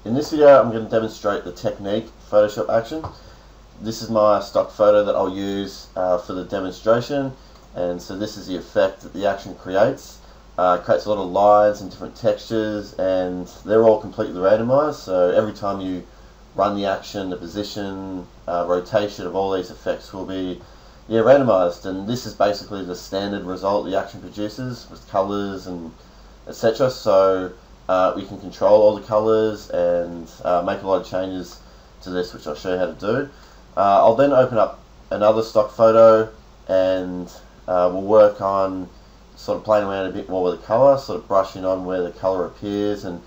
In this video I'm going to demonstrate the Tekniq Photoshop action. This is my stock photo that I'll use for the demonstration, and so this is the effect that the action creates. It creates a lot of lines and different textures, and they're all completely randomized, so every time you run the action, the position, rotation of all these effects will be randomized, and this is basically the standard result the action produces with colors and etc. So we can control all the colors and make a lot of changes to this, which I'll show you how to do. I'll then open up another stock photo and we'll work on sort of playing around a bit more with the color, sort of brushing on where the color appears and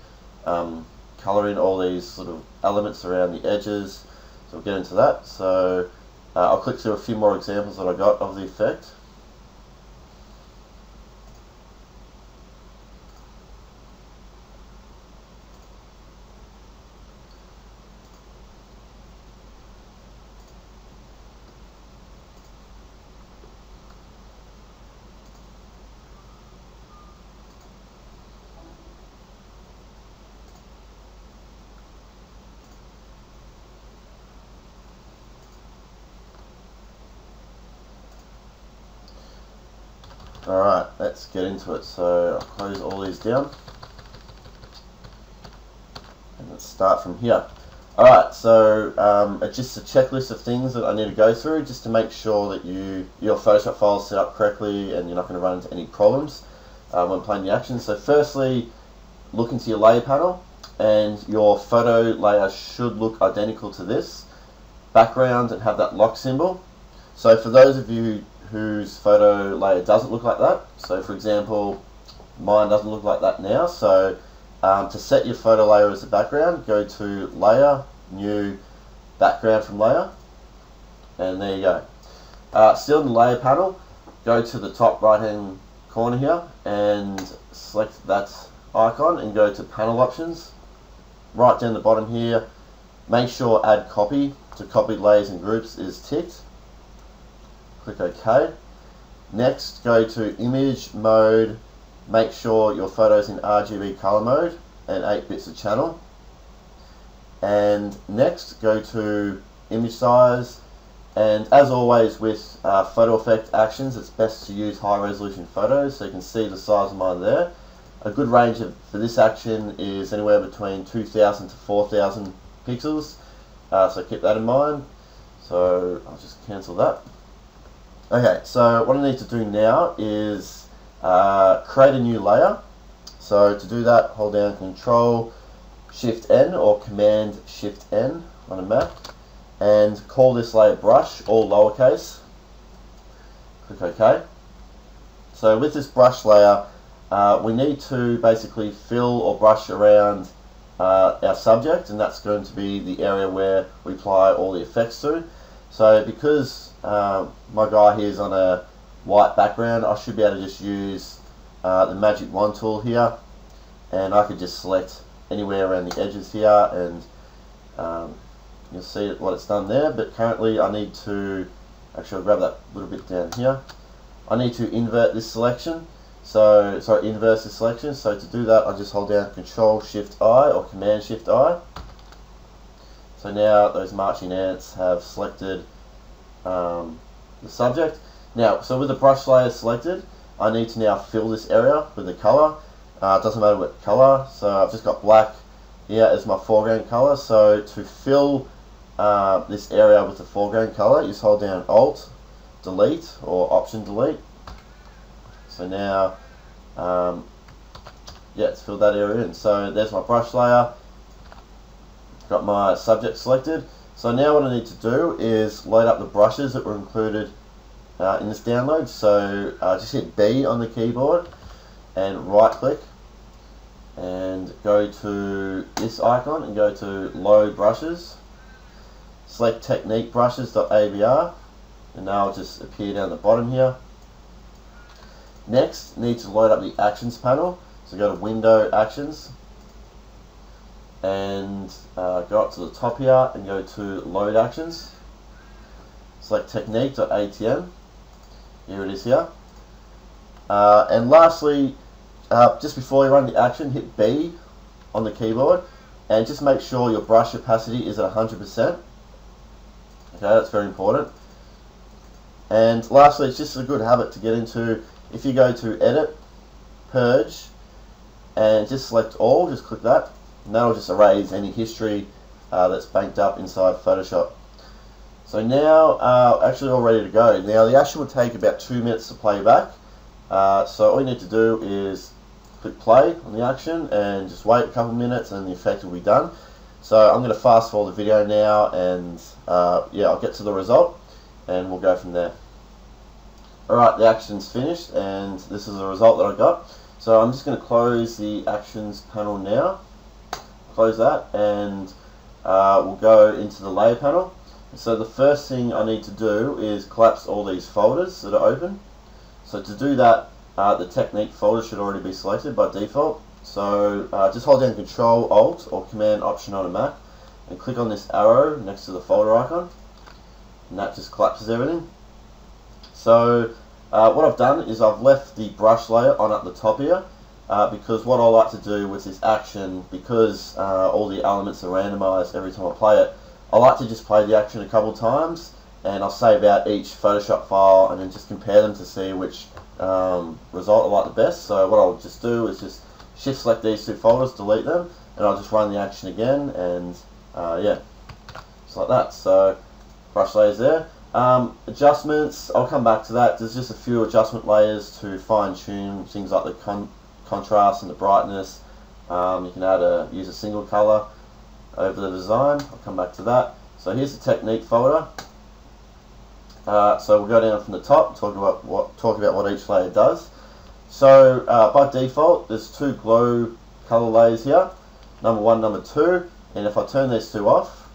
coloring all these sort of elements around the edges. So we'll get into that. So I'll click through a few more examples that I got of the effect. Alright, let's get into it. So I'll close all these down and let's start from here. Alright, so it's just a checklist of things that I need to go through just to make sure that your Photoshop file is set up correctly and you're not going to run into any problems when playing the action. So firstly, look into your layer panel, and your photo layer should look identical to this background and have that lock symbol. So for those of you whose photo layer doesn't look like that, so for example mine doesn't look like that now, so to set your photo layer as a background, go to Layer, New, Background from Layer, and there you go. Still in the layer panel, go to the top right hand corner here and select that icon and go to Panel Options. Right down the bottom here, make sure Add Copy to Copied Layers and Groups is ticked. Click OK. Next, go to Image Mode, make sure your photo's in RGB color mode and 8 bits a channel. And next, go to Image Size, and as always with photo effect actions, it's best to use high resolution photos, so you can see the size of mine there. A good range for this action is anywhere between 2000 to 4000 pixels, so keep that in mind. So I'll just cancel that. Okay, so what I need to do now is create a new layer. So to do that, hold down Control Shift N or Command Shift N on a Mac and call this layer Brush, all lowercase. Click OK. So with this brush layer, we need to basically fill or brush around our subject, and that's going to be the area where we apply all the effects to. So because my guy here is on a white background, I should be able to just use the magic wand tool here, and I could just select anywhere around the edges here, and you'll see what it's done there. But currently I need to, actually I'll grab that little bit down here, I need to invert this selection. So, sorry, inverse this selection. So to do that, I just hold down Control Shift I or Command Shift I. So now those marching ants have selected the subject. Now, so with the brush layer selected, I need to now fill this area with the color. It doesn't matter what color, so I've just got black here as my foreground color. So to fill this area with the foreground color, you just hold down Alt, Delete, or Option Delete. So now, it's filled that area in. So there's my brush layer. Got my subject selected. So now what I need to do is load up the brushes that were included in this download. So just hit B on the keyboard and right click and go to this icon and go to Load Brushes. Select Tekniq Brushes.abr, and now it'll just appear down the bottom here. Next, need to load up the Actions panel. So go to Window, Actions, and go up to the top here and go to Load Actions. Select Tekniq.atm. Here it is here. And lastly, just before you run the action, hit B on the keyboard and just make sure your brush opacity is at 100%. Okay, that's very important. And lastly, it's just a good habit to get into. If you go to Edit, Purge, and just select all, just click that, and that'll just erase any history that's banked up inside Photoshop. So now, actually all ready to go. Now the action will take about 2 minutes to play back. So all you need to do is click play on the action and just wait a couple of minutes and the effect will be done. So I'm going to fast forward the video now, and yeah, I'll get to the result and we'll go from there. Alright, the action's finished and this is the result that I got. So I'm just going to close the actions panel now. Close that, and we'll go into the layer panel. So the first thing I need to do is collapse all these folders that are open. So to do that, the Tekniq folder should already be selected by default. So just hold down Control Alt or Command Option on a Mac and click on this arrow next to the folder icon, and that just collapses everything. So what I've done is I've left the brush layer on at the top here, because what I like to do with this action, because all the elements are randomized every time I play it, I like to just play the action a couple times, and I'll save out each Photoshop file and then just compare them to see which result I like the best. So what I'll just do is just shift select these two folders, delete them, and I'll just run the action again, and yeah, just like that. So brush layers there. Adjustments, I'll come back to that. There's just a few adjustment layers to fine tune things like the contrast and the brightness. You can use a single color over the design. I'll come back to that. So here's the Tekniq folder. So we'll go down from the top, talk about what each layer does. So by default, there's two glow color layers here, number 1, number 2, and if I turn these two off,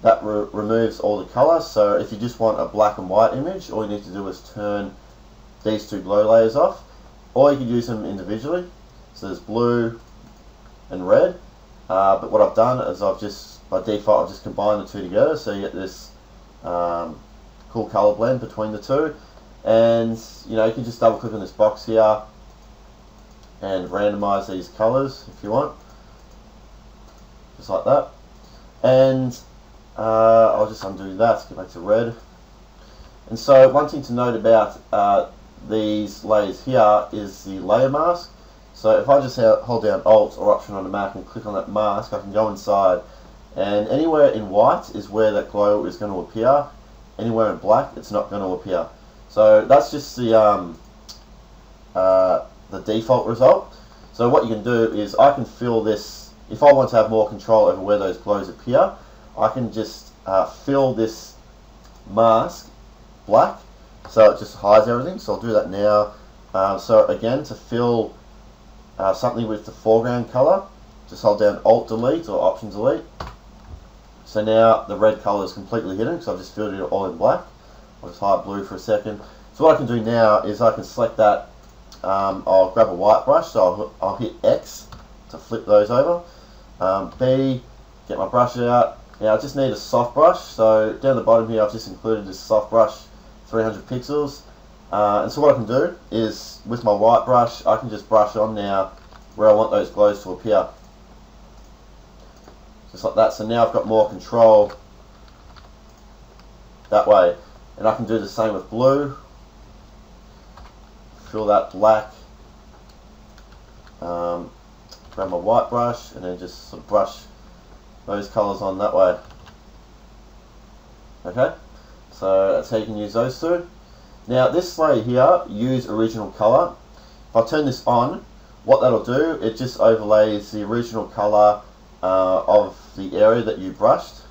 that removes all the color. So if you just want a black and white image, all you need to do is turn these two glow layers off, or you can use them individually. So there's blue and red, but what I've done is by default I've just combined the two together, so you get this cool color blend between the two. And you can just double click on this box here and randomize these colors if you want, just like that. And I'll just undo that, get back to red. And so one thing to note about these layers here is the layer mask. So if I just hold down Alt or Option on the Mac and click on that mask, I can go inside, and anywhere in white is where that glow is going to appear. Anywhere in black, it's not going to appear. So that's just the default result. So what you can do is I can fill this, if I want to have more control over where those glows appear, I can just fill this mask black, so it just hides everything. So I'll do that now. So again, to fill something with the foreground color, just hold down Alt Delete or Option Delete. So now the red color is completely hidden because I've just filled it all in black. I'll just hide blue for a second. So what I can do now is I can select that. I'll grab a white brush, so I'll hit X to flip those over. B, get my brush out. Now I just need a soft brush, so down the bottom here I've just included this soft brush, 300 pixels. And so what I can do is, with my white brush, I can just brush on now where I want those glows to appear. Just like that. So now I've got more control that way. And I can do the same with blue. Fill that black. Grab my white brush and then just sort of brush those colours on that way. Okay, so that's how you can use those two. Now this layer here, use original colour. If I turn this on, what that'll do, it just overlays the original colour of the area that you brushed,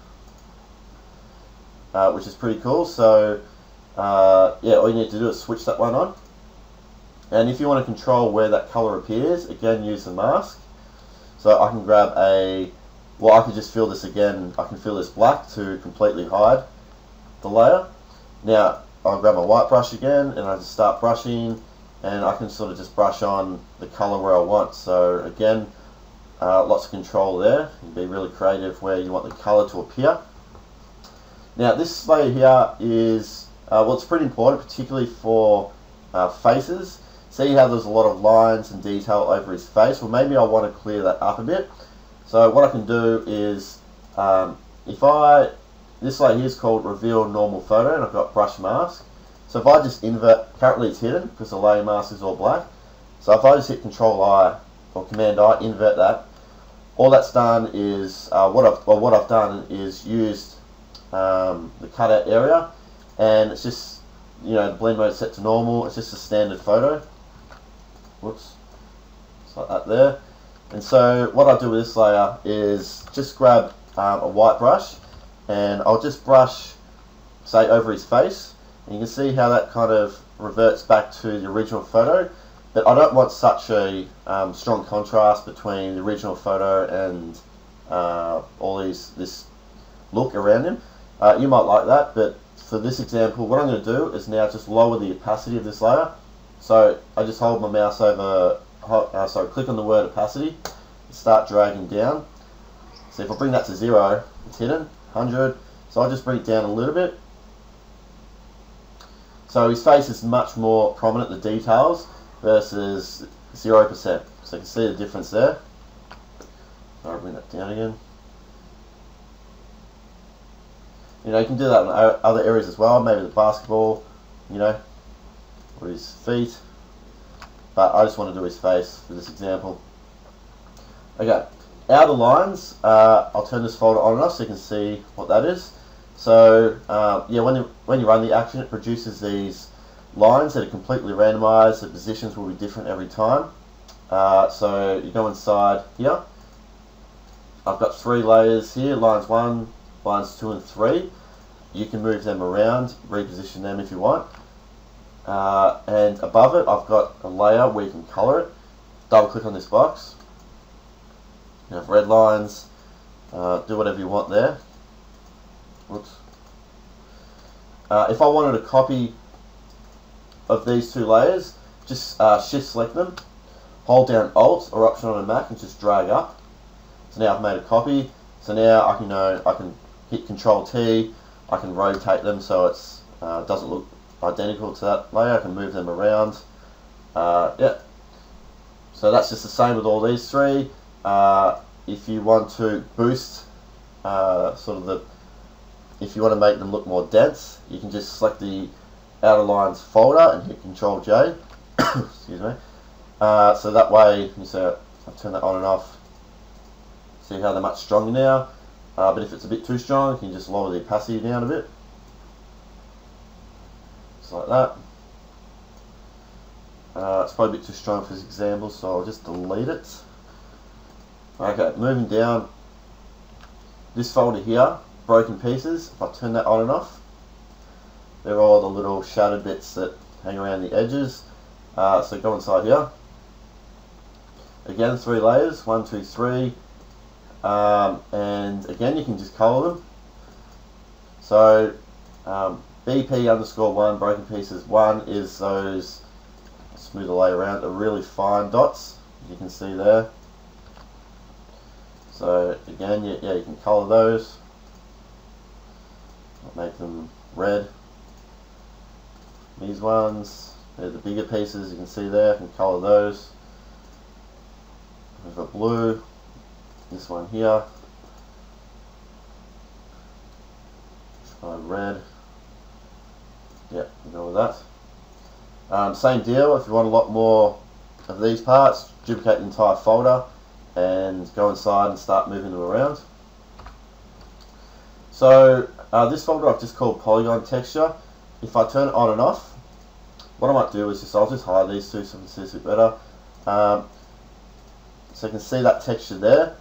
which is pretty cool. So yeah, all you need to do is switch that one on. And if you want to control where that colour appears, again use the mask. So I can grab I can just fill this again, I can fill this black to completely hide the layer. Now I'll grab my white brush again and I just start brushing, and I can sort of just brush on the colour where I want. So again, lots of control there. You can be really creative where you want the colour to appear. Now this layer here is, well, it's pretty important, particularly for faces. See how there's a lot of lines and detail over his face? Well, maybe I want to clear that up a bit. So what I can do is, this layer here is called Reveal Normal Photo, and I've got Brush Mask. So if I just invert, currently it's hidden because the layer mask is all black. So if I just hit Control I or Command I, invert that, all that's done is, what I've done is used the cutout area, and it's just, the blend mode set to normal. It's just a standard photo. Whoops, it's like that there. And so what I do with this layer is just grab a white brush, and I'll just brush, say, over his face, and you can see how that kind of reverts back to the original photo. But I don't want such a strong contrast between the original photo and this look around him. You might like that, but for this example, what I'm going to do is now just lower the opacity of this layer. So I just hold my mouse over, click on the word opacity, and start dragging down. So if I bring that to 0, it's hidden, 100, so I'll just bring it down a little bit. So his face is much more prominent, the details, versus 0%. So you can see the difference there. I'll bring that down again. You can do that in other areas as well, maybe the basketball, or his feet. But I just want to do his face for this example. Okay, outer lines, I'll turn this folder on and off so you can see what that is. So when you run the action, it produces these lines that are completely randomized. The positions will be different every time. So you go inside here. I've got 3 layers here, lines 1, lines 2 and 3. You can move them around, reposition them if you want. And above it, I've got a layer where you can color it. Double click on this box. You have red lines. Do whatever you want there. Whoops. If I wanted a copy of these 2 layers, just shift select them, hold down Alt or Option on a Mac and just drag up. So now I've made a copy. So now I can hit Control T. I can rotate them so it's doesn't look identical to that layer. I can move them around. Yeah. So that's just the same with all these 3. If you want to boost if you want to make them look more dense, you can just select the outer lines folder and hit Control J. Excuse me. So that way, I'll turn that on and off. See how they're much stronger now. But if it's a bit too strong, you can just lower the opacity down a bit. Just like that. It's probably a bit too strong for this example, so I'll just delete it. Okay, moving down. This folder here, broken pieces, if I turn that on and off, they're all the little shattered bits that hang around the edges. So go inside here. Again, 3 layers, 1, 2, 3. And again, you can just color them. So BP_1 broken pieces 1 is those, smooth the layer around, the really fine dots, as you can see there. So again, you can color those. I'll make them red. These ones, they're the bigger pieces, you can see there, I can color those. We've got blue. This one here, try red. Yep, go with that. Same deal, if you want a lot more of these parts, duplicate the entire folder and go inside and start moving them around. So this folder I've just called Polygon Texture. If I turn it on and off, what I might do is I'll just hide these 2 so I can see this a bit better. So you can see that texture there.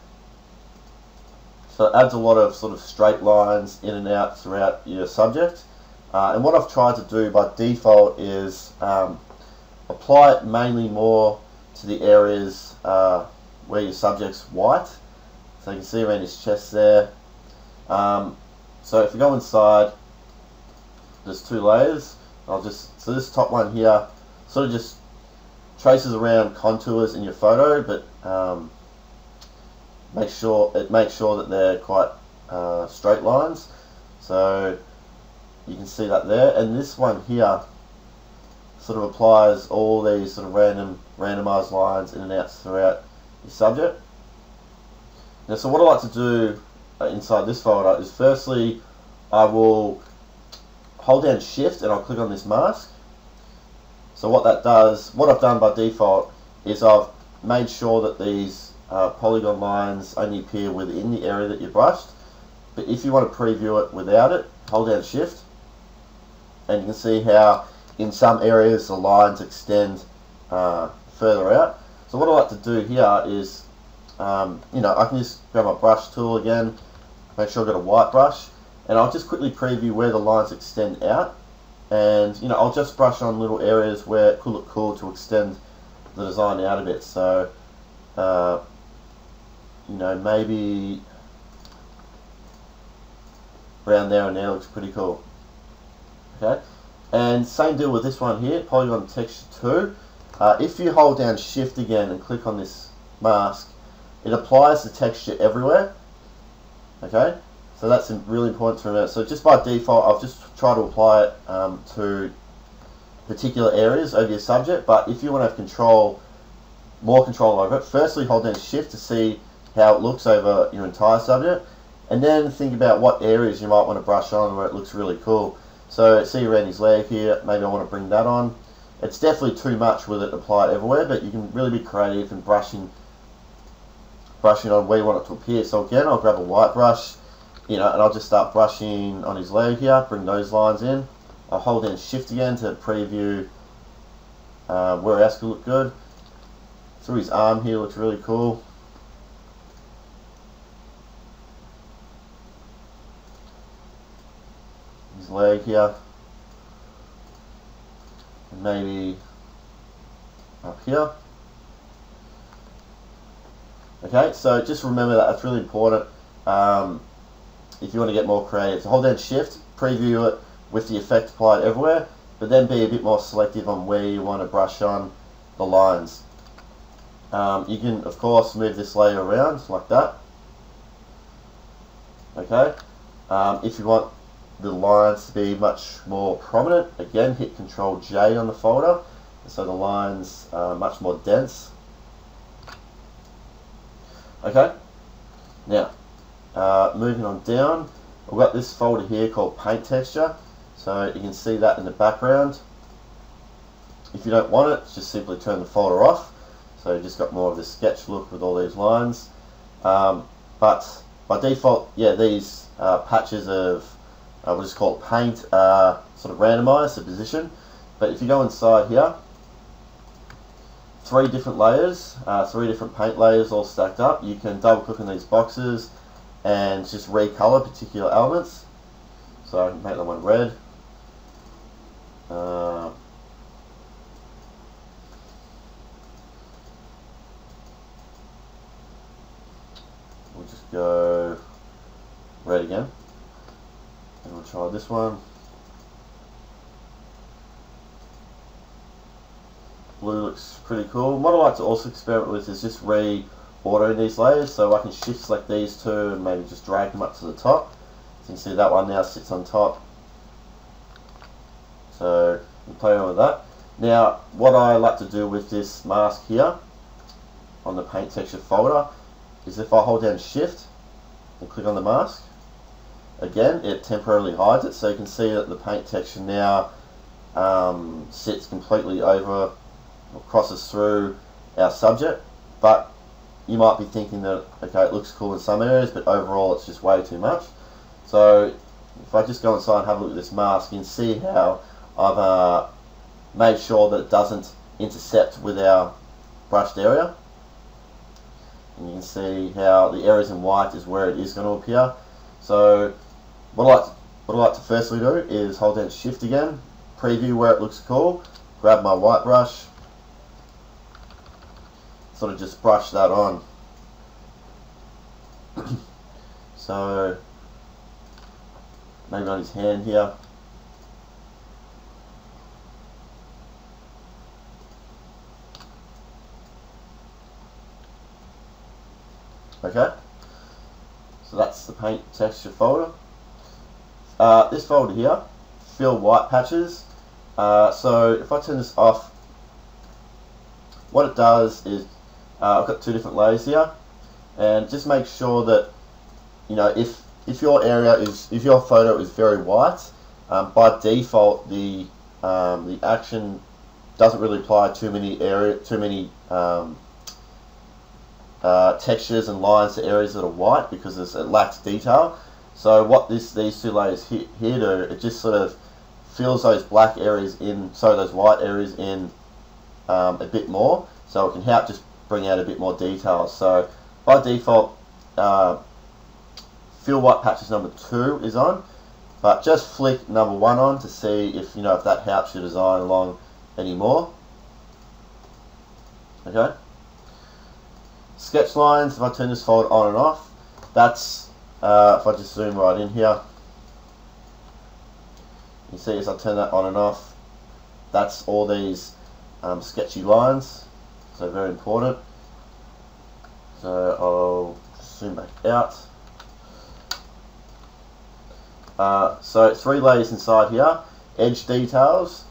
So it adds a lot of sort of straight lines in and out throughout your subject. And what I've tried to do by default is apply it mainly more to the areas where your subject's white. So you can see around his chest there. So if you go inside, there's 2 layers. So this top one here sort of just traces around contours in your photo, but make sure that they're quite straight lines. So you can see that there, and this one here sort of applies all these sort of randomized lines in and out throughout your subject. Now, so what I like to do inside this folder is firstly, I will hold down Shift and I'll click on this mask. So what that does, what I've done by default is I've made sure that these polygon lines only appear within the area that you brushed. But if you want to preview it without it, hold down Shift, and you can see how in some areas the lines extend further out. So what I like to do here is, I can just grab my brush tool again, make sure I've got a white brush, and I'll just quickly preview where the lines extend out. And I'll just brush on little areas where it could look cool to extend the design out a bit. So, maybe around there and there looks pretty cool. Okay, and same deal with this one here, Polygon Texture 2. If you hold down Shift again and click on this mask, it applies the texture everywhere. Okay, so that's really important to remember. So just by default, I've just tried to apply it to particular areas over your subject, but if you want to have more control over it, firstly hold down Shift to see how it looks over your entire subject, and then think about what areas you might want to brush on where it looks really cool. So see around his leg here, maybe I want to bring that on. It's definitely too much with it applied everywhere, but you can really be creative in brushing on where you want it to appear. So again, I'll grab a white brush, and I'll just start brushing on his leg here, bring those lines in. I'll hold down Shift again to preview where else could look good. Through his arm here looks really cool. His leg here. And maybe up here. Okay, so just remember that's really important if you want to get more creative. So hold down Shift, preview it with the effect applied everywhere, but then be a bit more selective on where you want to brush on the lines. You can, of course, move this layer around like that. Okay, if you want the lines to be much more prominent, again, hit Control J on the folder, so the lines are much more dense. Okay, now moving on down, I've got this folder here called Paint Texture, so you can see that in the background. If you don't want it, just simply turn the folder off, so you've just got more of the sketch look with all these lines. But by default, these patches of we'll just call it paint sort of randomized the position. But if you go inside here, 3 different layers, 3 different paint layers all stacked up. You can double click on these boxes and just recolor particular elements. So I can make that one red. We'll just go red again. And we'll try this one. Blue looks pretty cool. What I like to also experiment with is just re-ordering these layers, so I can shift select these 2 and maybe just drag them up to the top. So you can see that one now sits on top. So you can play around with that. Now what I like to do with this mask here on the paint texture folder is if I hold down Shift and click on the mask, again it temporarily hides it, so you can see that the paint texture now sits completely over or crosses through our subject. But you might be thinking that, okay, it looks cool in some areas, but overall it's just way too much. So if I just go inside and have a look at this mask, you can see how I've made sure that it doesn't intercept with our brushed area. And you can see how the areas in white is where it is going to appear. So what I like to firstly do is hold down Shift again, preview where it looks cool, grab my white brush, sort of just brush that on. So maybe on his hand here. Okay, so that's the paint texture folder. This folder here, fill white patches. So if I turn this off, what it does is I've got 2 different layers here. and just make sure that, you know, if your photo is very white, by default the action doesn't really apply too many textures and lines to areas that are white because it lacks detail. So what these two layers here do, it just sort of fills those black areas in, those white areas in a bit more, so it can help just bring out a bit more detail. So by default, fill white patches number 2 is on, but just flick number 1 on to see if that helps your design along anymore. Okay. Sketch lines, if I turn this folder on and off, that's, if I just zoom right in here, you see as I turn that on and off, that's all these sketchy lines, so very important. So I'll zoom back out. So 3 layers inside here. Edge details,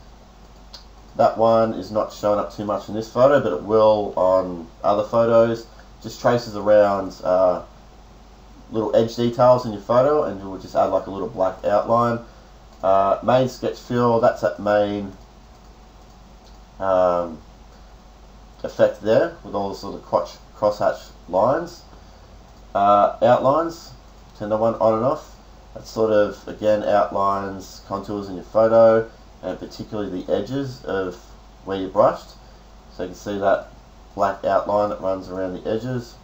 that one is not showing up too much in this photo, but it will on other photos. Just traces around little edge details in your photo, and you'll just add like a little black outline. Main sketch fill, that's that main effect there with all the sort of crosshatch lines. Outlines, turn that one on and off. That sort of, again, outlines contours in your photo, and particularly the edges of where you brushed. So you can see that black outline that runs around the edges.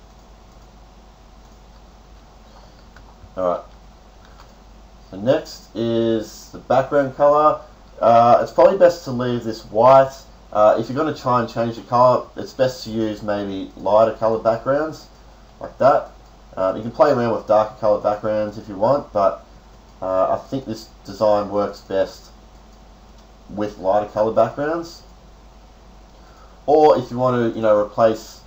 Alright. So next is the background color. It's probably best to leave this white. If you're going to try and change the color, it's best to use maybe lighter colored backgrounds, like that. You can play around with darker colored backgrounds if you want, but I think this design works best with lighter colored backgrounds. Or if you want to, replace,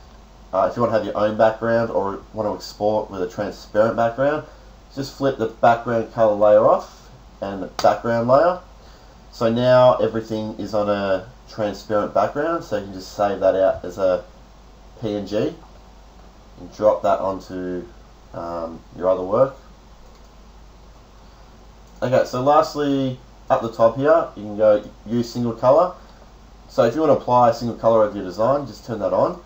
if you want to have your own background or want to export with a transparent background, just flip the background color layer off and the background layer. So now everything is on a transparent background, so you can just save that out as a PNG and drop that onto your other work. Okay, so lastly, up the top here, you can go use single color. So if you want to apply a single color over your design, just turn that on.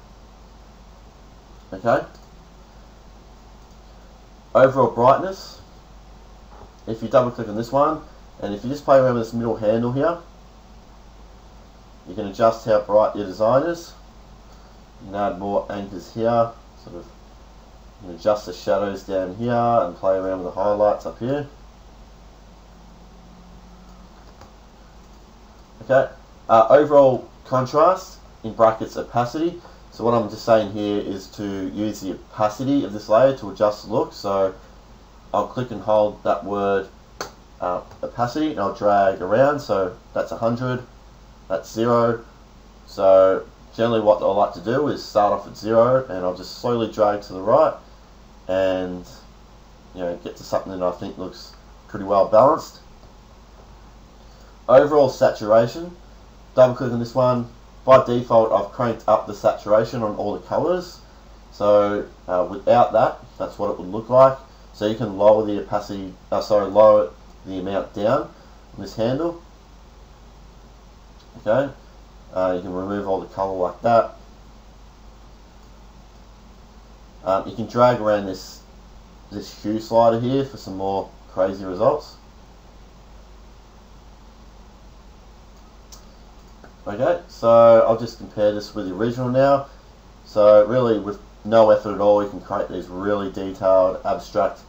Okay. Overall brightness, if you double click on this one, and if you just play around with this middle handle here, you can adjust how bright your design is. You can add more anchors here, sort of, you can adjust the shadows down here and play around with the highlights up here. Okay, overall contrast, in brackets opacity. So what I'm just saying here is to use the opacity of this layer to adjust the look. So I'll click and hold that word opacity, and I'll drag around. So that's 100, that's 0. So generally what I like to do is start off at 0, and I'll just slowly drag to the right and get to something that I think looks pretty well balanced. Overall saturation, double click on this one. By default, I've cranked up the saturation on all the colors. So without that, that's what it would look like. So you can lower the opacity, lower the amount down on this handle. Okay, you can remove all the color like that. You can drag around this hue slider here for some more crazy results. Okay, so I'll just compare this with the original now. So really, with no effort at all, you can create these really detailed, abstract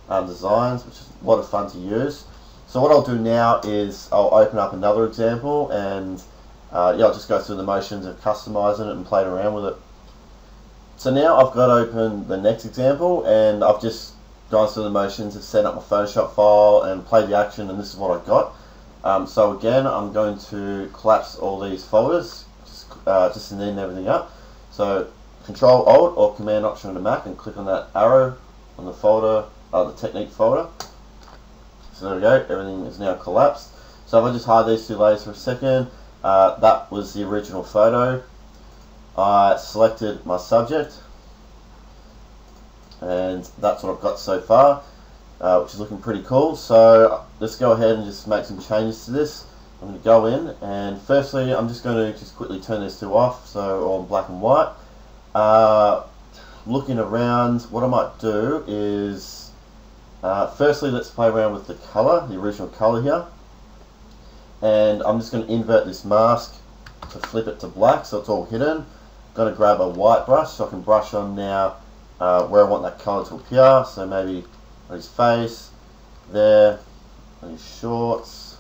designs, which is a lot of fun to use. So what I'll do now is I'll open up another example, and I'll just go through the motions of customizing it and playing around with it. So now I've got open the next example, and I've just gone through the motions of setting up my Photoshop file and played the action, and this is what I got. So again, I'm going to collapse all these folders, just to neaten everything up. So Control Alt or Command Option on the Mac and click on that arrow on the folder, the Tekniq folder. So there we go, everything is now collapsed. So if I just hide these 2 layers for a second, that was the original photo. I selected my subject, and that's what I've got so far, which is looking pretty cool. So let's go ahead and just make some changes to this. I'm going to go in, and firstly I'm just going to just quickly turn these two off, so all in black and white. Looking around, what I might do is firstly let's play around with the colour, the original colour here, and I'm just going to invert this mask to flip it to black so it's all hidden. I'm going to grab a white brush so I can brush on now where I want that colour to appear, so maybe on his face, there, on his shorts,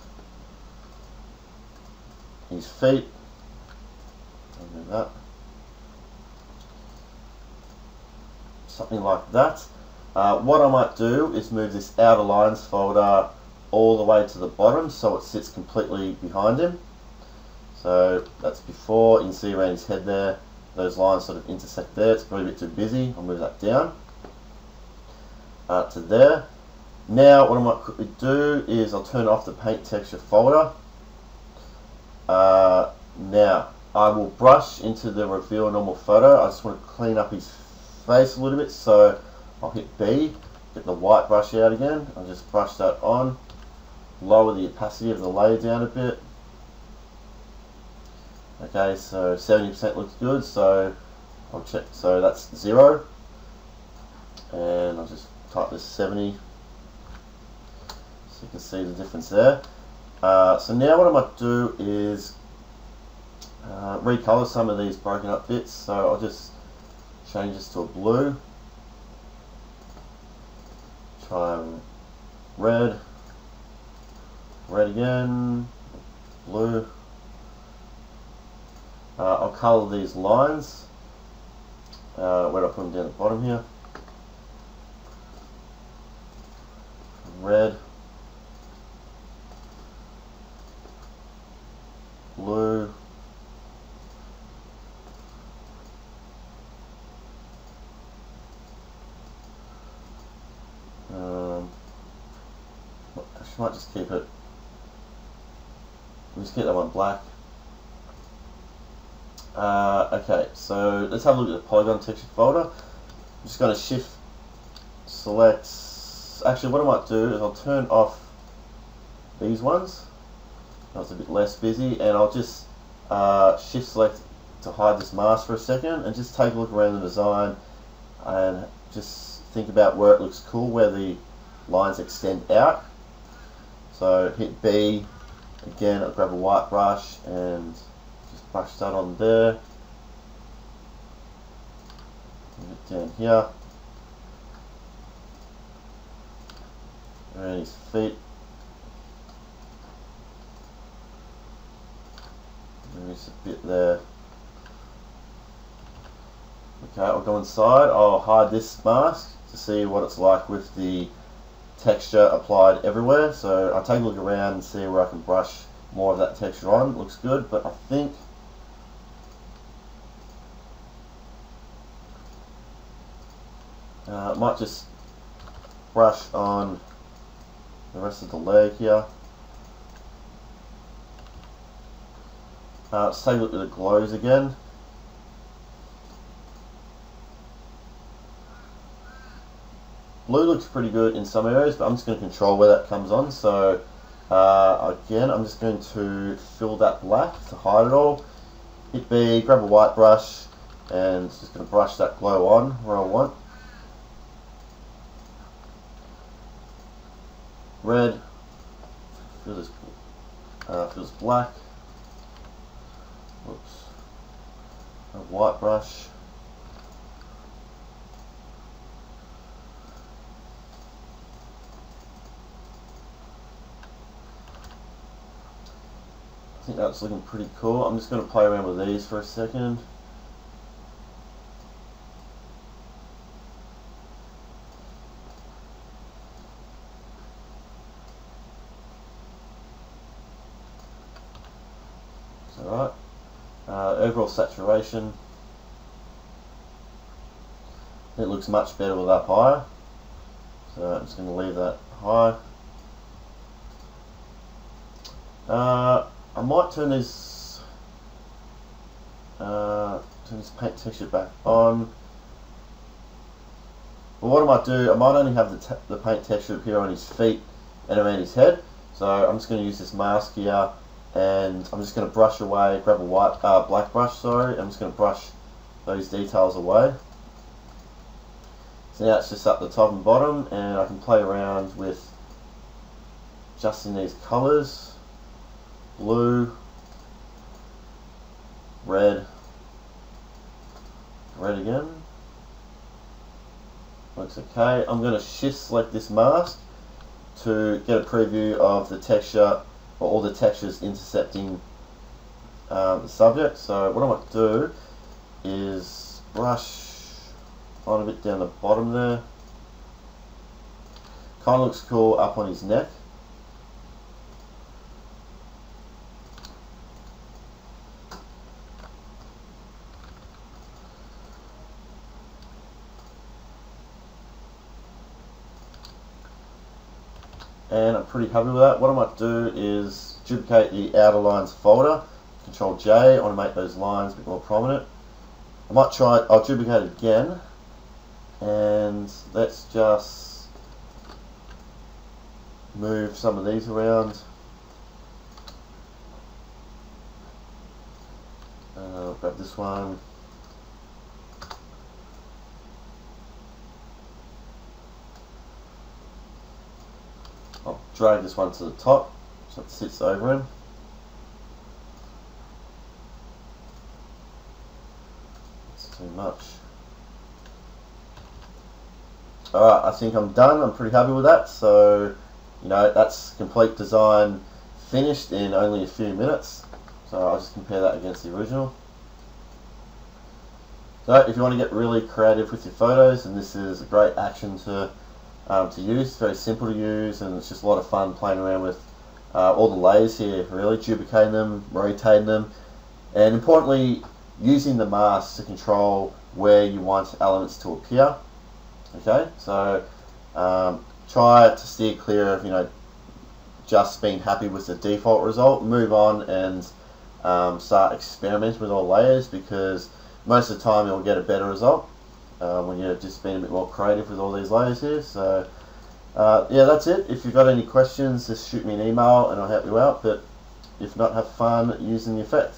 his feet, I'll do that. Something like that. What I might do is move this outer lines folder all the way to the bottom so it sits completely behind him. So that's before. You can see around his head there, those lines sort of intersect there. It's probably a bit too busy. I'll move that down to there. Now what I might quickly do is I'll turn off the paint texture folder. Now I will brush into the reveal normal photo. I just want to clean up his face a little bit, so I'll hit B, get the white brush out again. I'll just brush that on, lower the opacity of the layer down a bit. Okay, so 70% looks good, so I'll check, so that's 0, and I'll just type this 70 so you can see the difference there. So now what I might do is recolor some of these broken up bits, so I'll just change this to a blue, try red, red again, blue. I'll colour these lines. Where do I put them? Down the bottom here. Red, blue, I might just keep it. We'll just keep that one black. Okay, so let's have a look at the polygon texture folder. I'm just going to shift select. Actually, what I might do is I'll turn off these ones. That's a bit less busy, and I'll just shift select to hide this mask for a second, and just take a look around the design and just think about where it looks cool, where the lines extend out. So hit B again. I'll grab a white brush and just brush that on there. Move it down here. Around his feet. Maybe just a bit there. Okay, I'll go inside. I'll hide this mask to see what it's like with the texture applied everywhere. So I'll take a look around and see where I can brush more of that texture on. It looks good, but I think I might just brush on the rest of the leg here. Let's take a look at the glows again. Blue looks pretty good in some areas, but I'm just going to control where that comes on. So again, I'm just going to fill that black to hide it all. Hit B, grab a white brush, and just going to brush that glow on where I want. Red, feels black. Whoops. A white brush. I think that's looking pretty cool. I'm just going to play around with these for a second. It's alright. Overall saturation. It looks much better with up higher. So I'm just going to leave that high. I might turn this paint texture back on. But what I might do, I might only have the paint texture appear on his feet and around his head. So I'm just going to use this mask here, and I'm just going to brush away, grab a black brush, sorry, I'm just going to brush those details away. So now it's just up the top and bottom, and I can play around with adjusting these colours. Blue, red, red again. Looks okay. I'm going to shift select this mask to get a preview of the texture, or all the textures intercepting the subject. So what I might do is brush on a bit down the bottom there. Kind of looks cool up on his neck. And I'm pretty happy with that. What I might do is duplicate the outer lines folder, Control J, I want to make those lines a bit more prominent. I'll duplicate it again, and let's just move some of these around. I'll grab this one. I'll drag this one to the top so it sits over him. It's too much. Alright, I think I'm done. I'm pretty happy with that. So, that's complete design finished in only a few minutes. So I'll just compare that against the original. So if you want to get really creative with your photos, and this is a great action to use. It's very simple to use, and it's just a lot of fun playing around with all the layers here, really duplicating them, rotating them, and importantly using the mask to control where you want elements to appear. Okay, so try to steer clear of just being happy with the default result. Move on and start experimenting with all layers, because most of the time you'll get a better result when you're just being a bit more creative with all these layers here. So yeah, that's it. If you've got any questions, just shoot me an email and I'll help you out. But if not, have fun using the effect.